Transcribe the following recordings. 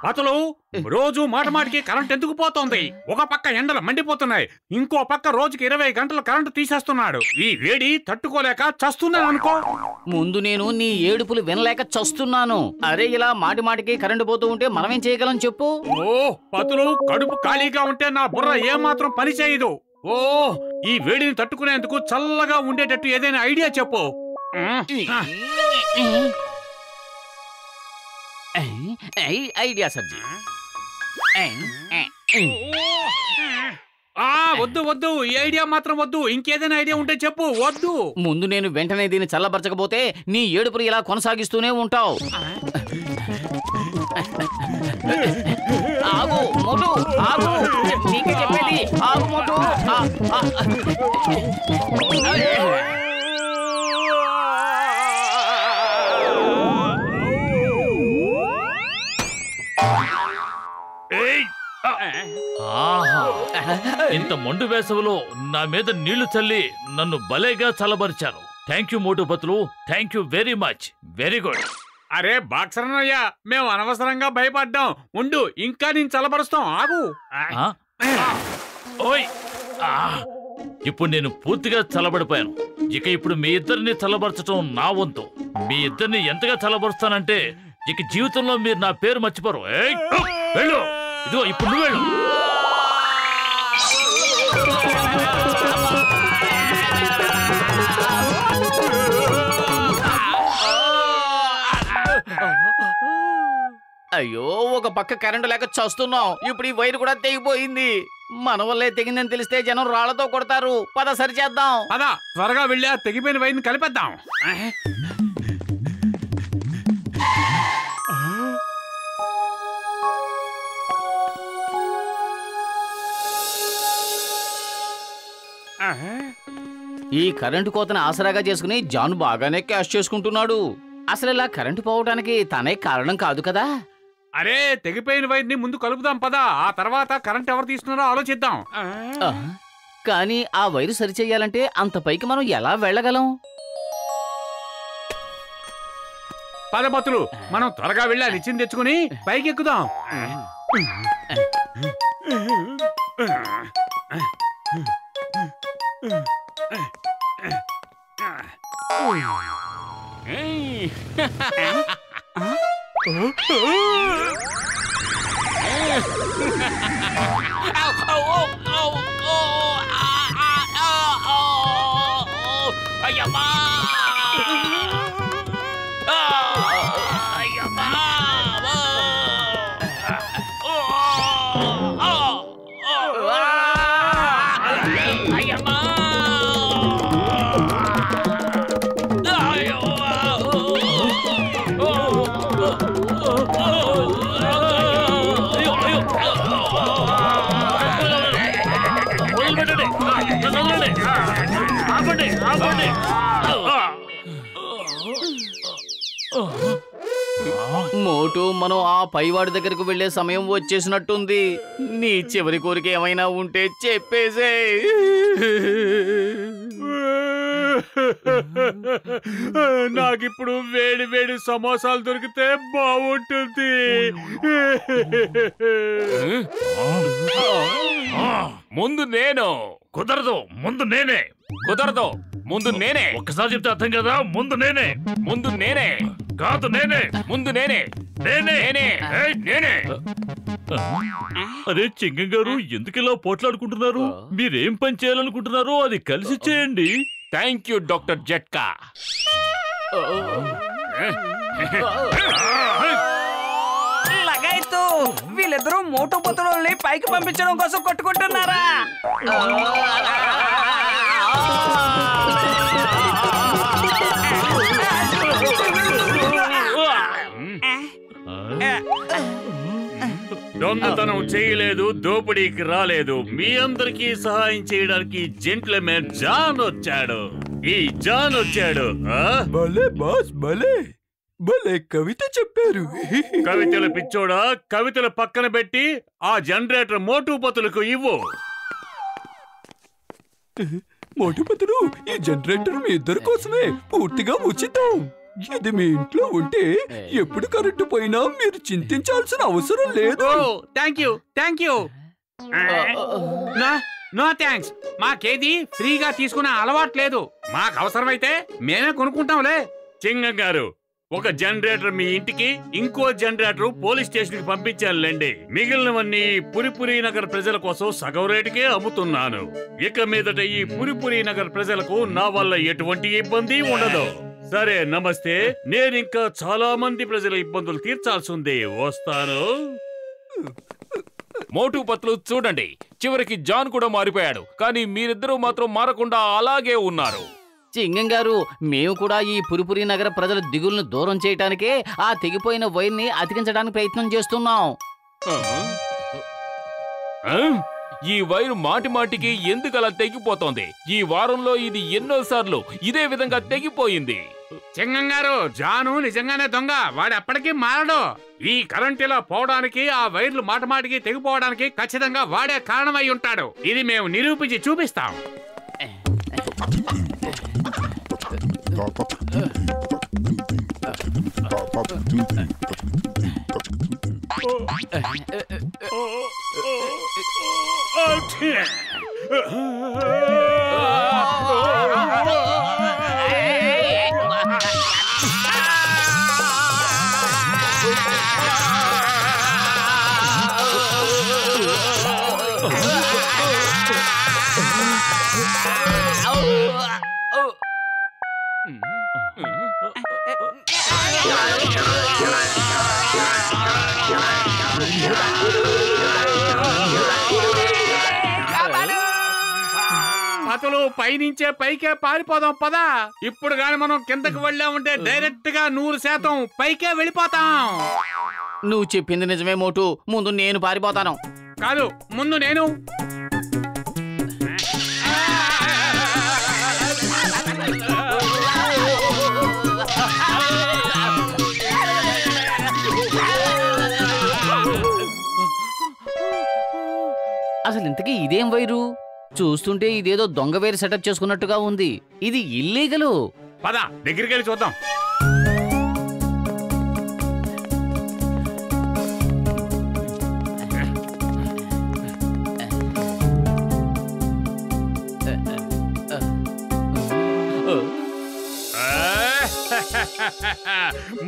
అతలు రోజు మాటమాటికి కరెంట్ ఎందుకు పోతోంది? ఒక పక్క ఎండలు మండిపోతున్నాయి, ఇంకో పక్క రోజుకి 20 గంటలు కరెంటు తీసేస్తున్నాడు. ఈ వేడి తట్టుకోలేక చస్తున్నాను అనుకో. ముందు నేను నీ ఏడుపులు వినలేక చస్తున్నాను. అరే ఇలా మాటిమాటికి కరెంటు పోతూ ఉంటే మనమేం చేయగలం చెప్పు? ఓ పతులు, కడుపు ఖాళీగా ఉంటే నా బుర్ర ఏమాత్రం పని చేయదు. ఓ ఈ వేడిని తట్టుకునేందుకు చల్లగా ఉండేటట్టు ఏదైనా ఐడియా చెప్పు. ఐడియా సబ్జీ. వద్దు వద్దు, ఈ ఐడియా మాత్రం వద్దు. ఇంకేదైనా ఐడియా ఉంటే చెప్పు. వద్దు. ముందు నేను వెంటనే దీన్ని చల్లబరచకపోతే నీ ఏడుపులు ఇలా కొనసాగిస్తూనే ఉంటావు. ఆగు మోటు, ఆగు, నీకే చెప్పేది. ఆగు మోటు. ఇంత మండు వేసవిలో నా మీద నీళ్లు చల్లి నన్ను భలేగా చల్లబరిచారు. Thank you Motu Patlu, thank you very much. Very good. అరే బాక్సరన్నయ్యా, మేము అనవసరంగా భయపడ్డాం. ఉండు, ఇంకా నేను చల్లబరుస్తాం. ఆగు. ఓయ్, ఇప్పుడు నేను పూర్తిగా చల్లబడిపోయాను. ఇక ఇప్పుడు మీ ఇద్దరిని చల్లబరచడం నా వంతు. మీ ఇద్దరిని ఎంతగా చల్లబరుస్తానంటే ఇక జీవితంలో మీరు నా పేరు మర్చిపోరు. వెళ్ళు, ఇదిగో ఇప్పుడు నువ్వు వెళ్ళు. అయ్యో, ఒక పక్క కరెంటు లేక చస్తున్నాం. ఇప్పుడు ఈ వైర్ కూడా తెగిపోయింది. మన వల్లే తెగిందని తెలిస్తే జనం రాళ్లతో కొడతారు. పద సరి చేద్దాం. పద, త్వరగా వెళ్ళి ఆ తెగిపోయిన వైర్ని కలిపేద్దాం. ఈ కరెంటు కోతను ఆసరాగా చేసుకుని జాన్ బాగానే క్యాష్ చేసుకుంటున్నాడు. అసలు ఇలా కరెంటు పోవడానికి తనే కారణం కాదు కదా. అరే, తెగిపోయిన వైర్ని ముందు కలుపుదాం పద. ఆ తర్వాత కరెంట్ ఎవరు తీస్తున్నారో ఆలోచిద్దాం. కానీ ఆ వైరు సరిచేయాలంటే అంత పైకి మనం ఎలా వెళ్ళగలం? పదపతులు, మనం త్వరగా వెళ్ళి నిచ్చెన తెచ్చుకుని పైకి ఎక్కుదాం. మోటు, మనం ఆ పైవాడి దగ్గరకు వెళ్లే సమయం వచ్చేసినట్టుంది. నీ చివరి కోరిక ఏమైనా ఉంటే చెప్పేసే. నాకిప్పుడు వేడి వేడి సమోసాలు దొరికితే బాగుంటుంది. ముందు నేను. కుదరదు, ముందు నేనే. కుదరదు, ముందు నేనే. ఒక్కసారి చెప్తే అర్థం కదా. ముందు నేనే. ముందు నేనే. కాదు నేనే. ముందు నేనే. నేనే. నేనే. అరే చింగం గారు, ఎందుకు ఇలా పోట్లాడుకుంటున్నారు? మీరేం పని చేయాలనుకుంటున్నారో అది కలిసి చేయండి. థ్యాంక్ యూ డాక్టర్ జట్కా. లగైతు, వీళ్ళిద్దరూ మోటు పొత్తులని పైకి పంపించడం కోసం కొట్టుకుంటున్నారా? దొంగతనం చేయలేదు, దోపిడీకి రాలేదు. మీ అందరికీ సహాయం చేయడానికి జెంట్లమెన్ జాన్ వచ్చాడు. ఈ జాన్ వచ్చాడు. భలే బాస్ భలే భలే కవిత చెప్పారు. కవితల పిచ్చోడా, కవితలు పక్కన పెట్టి ఆ జనరేటర్ మోటుపతులకు ఇవ్వు. మోటుపతులు, ఈ జనరేటర్ మీ ఇద్దరి కోసమే, పూర్తిగా ఉచితం. ఇది మీ ఇంట్లో ఉంటే ఎప్పుడు కరెంటు పోయినా మీరు చింతించాల్సిన అవసరం లేదు. Thank you. No thanks. మాకేది ఫ్రీగా తీసుకునే అలవాటు లేదు. మాకు అవసరమైతే మేమే కొనుక్కుంటాంలే. చింగం గారు, ఒక జనరేటర్ మీ ఇంటికి, ఇంకో జనరేటర్ పోలీస్ స్టేషన్ కి పంపించానులేండి. మిగిలినవన్నీ పురిపురి నగర్ ప్రజల కోసం సగం రేటుకే అమ్ముతున్నాను. ఇక మీదట ఈ పురిపురి నగర్ ప్రజలకు నా వల్ల ఎటువంటి ఇబ్బంది ఉండదు. సరే, నమస్తే. నేనింకా చాలా మంది ప్రజల ఇబ్బందులు తీర్చాల్సి ఉంది. వస్తాను. మోటు పత్లు చూడండి, చివరికి జాన్ కూడా మారిపోయాడు, కానీ మీరిద్దరూ మాత్రం మారకుండా అలాగే ఉన్నారు. చింగం గారు, మేము కూడా ఈ పురిపురి నగర ప్రజల దిగులను దూరం చేయడానికే ఆ తెగిపోయిన వైర్ని అతికించడానికి ప్రయత్నం చేస్తున్నాం. ఈ వైరు మాటి మాటికి ఎందుకు అలా తెగిపోతోంది? ఈ వారంలో ఇది ఎన్నోసార్లు ఇదే విధంగా తెగిపోయింది. చింగం గారు, జాను నిజంగానే దొంగ. వాడు ఎప్పటికీ మారడు. ఈ కరెంట్ ఇలా పోవడానికి, ఆ వైర్లు మాటమాటికి తెగిపోవడానికి ఖచ్చితంగా వాడే కారణమై ఉంటాడు. ఇది మేము నిరూపించి చూపిస్తాం. అతలు పైనుంచే పైకే పారిపోదాం పదా. ఇప్పుడు గాని మనం కిందకి వెళ్ళామంటే డైరెక్ట్ గా 100% పైకే వెళ్ళిపోతాం. నువ్వు చెప్పింది నిజమే మోటు. ముందు నేను పారిపోతాను. కాదు, ముందు నేను. అసలు ఇంతకీ ఇదేం వైరు? చూస్తుంటే ఇదేదో దొంగ వైరు సెటప్ చేసుకున్నట్టుగా ఉంది. ఇది ఇల్లీగలు. పద, దగ్గరికి వెళ్ళి చూద్దాం.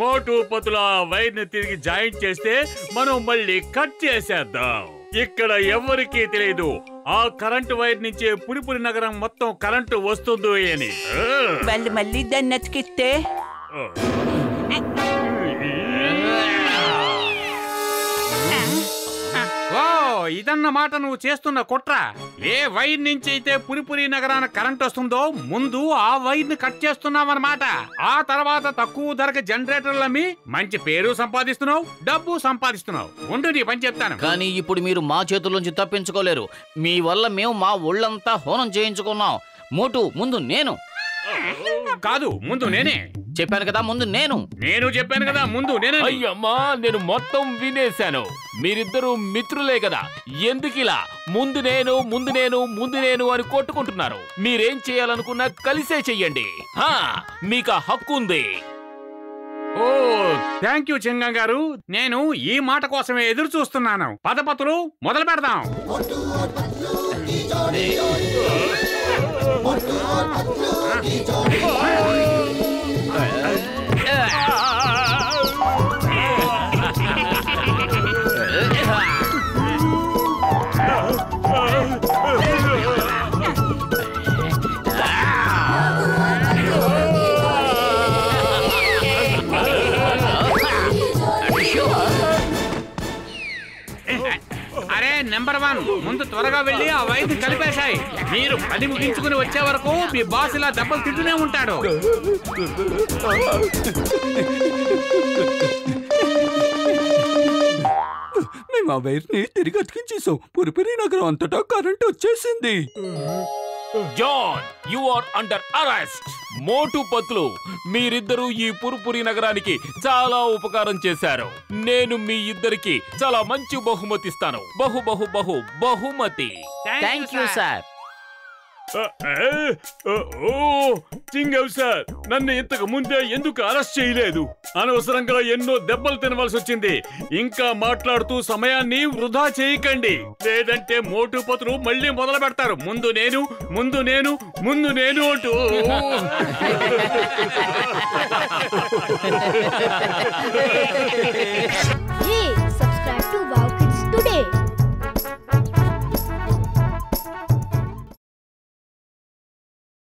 మోటు పతుల వైర్ ని తిరిగి జాయింట్ చేస్తే మనం మళ్ళీ కట్ చేసేద్దాం. ఇక్కడ ఎవరికీ తెలియదు ఆ కరెంటు వైర్ నుంచే పురిపురి నగరం మొత్తం కరెంటు వస్తుందో అని. మళ్ళీ దాన్ని అతికిస్తే ఓ, ఇదన్నమాట నువ్వు చేస్తున్న కుట్ర. ఏ వైర్ నుంచి అయితే పురిపురి నగరానికి కరెంట్ వస్తుందో ముందు ఆ వైర్ ని కట్ చేస్తున్నావన్నమాట. ఆ తర్వాత తక్కువ ధరకు జనరేటర్లమ్మి మంచి పేరు సంపాదిస్తున్నావు, డబ్బు సంపాదిస్తున్నావు. ఉండు, నీ పని చెప్తాను. కానీ ఇప్పుడు మీరు మా చేతుల్లోంచి తప్పించుకోలేరు. మీ వల్ల మేము మా ఒళ్ళంతా హోనం చేయించుకున్నాం. మోటు, ముందు నేను. కాదు, ముందు నేనే. చెప్పాను కదా, ముందు నేను చెప్పాను కదా, ముందు నేనే. అయ్యమ్మా, నేను మొత్తం వినేశాను. మీరిద్దరూ మిత్రులే కదా, ఎందుకిలా ముందు నేను ముందు నేను ముందు నేను అని కొట్టుకుంటున్నారు? మీరేం చేయాలనుకున్నా కలిసే చెయ్యండి. మీకు ఆ హక్కు ఉంది. ఓ, థ్యాంక్ యూ చింగం గారు. నేను ఈ మాట కోసమే ఎదురు చూస్తున్నాను. పదపతులు మొదలు పెడదాం. అరే నెంబర్ 1, ముందు త్వరగా వెళ్ళి ఆ వైర్ కలిపేశాయి. మీరు పని ముగించుకుని వచ్చే వరకు మీ బాస్ ఇలా దెబ్బలు తింటూనే ఉంటాడు. మేము ఆ వైర్ ని తిరిగి అతికించేసాం. పురిపురి నగరం అంతటా కరెంట్ వచ్చేసింది. John you are under arrest. Motu Patlu, మీరిద్దరూ ఈ పుర్పురి నగరానికి చాలా ఉపకారం చేశారు. నేను మీ ఇద్దరికి చాలా మంచి బహుమతి ఇస్తాను. బహుమతి. Thank you sir. చింగవ్ సార్, నన్ను ఇంతకు ముందే ఎందుకు అరెస్ట్ చేయలేదు? అనవసరంగా ఎన్నో దెబ్బలు తినవలసి వచ్చింది. ఇంకా మాట్లాడుతూ సమయాన్ని వృధా చేయకండి, లేదంటే మోటు పతులు మళ్ళీ మొదలు పెడతారు. ముందు నేను అంటూ